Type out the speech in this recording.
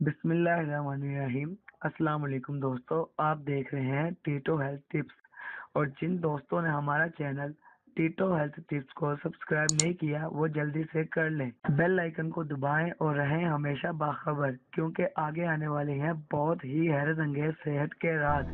बिस्मिल्लाहिर्रहमानिर्रहीम। अस्सलाम वालेकुम दोस्तों, आप देख रहे हैं टीटो हेल्थ टिप्स। और जिन दोस्तों ने हमारा चैनल टीटो हेल्थ टिप्स को सब्सक्राइब नहीं किया वो जल्दी से कर लें, बेल आइकन को दबाएं और रहें हमेशा बाखबर, क्योंकि आगे आने वाले हैं बहुत ही हैरत अंगेज सेहत के राज।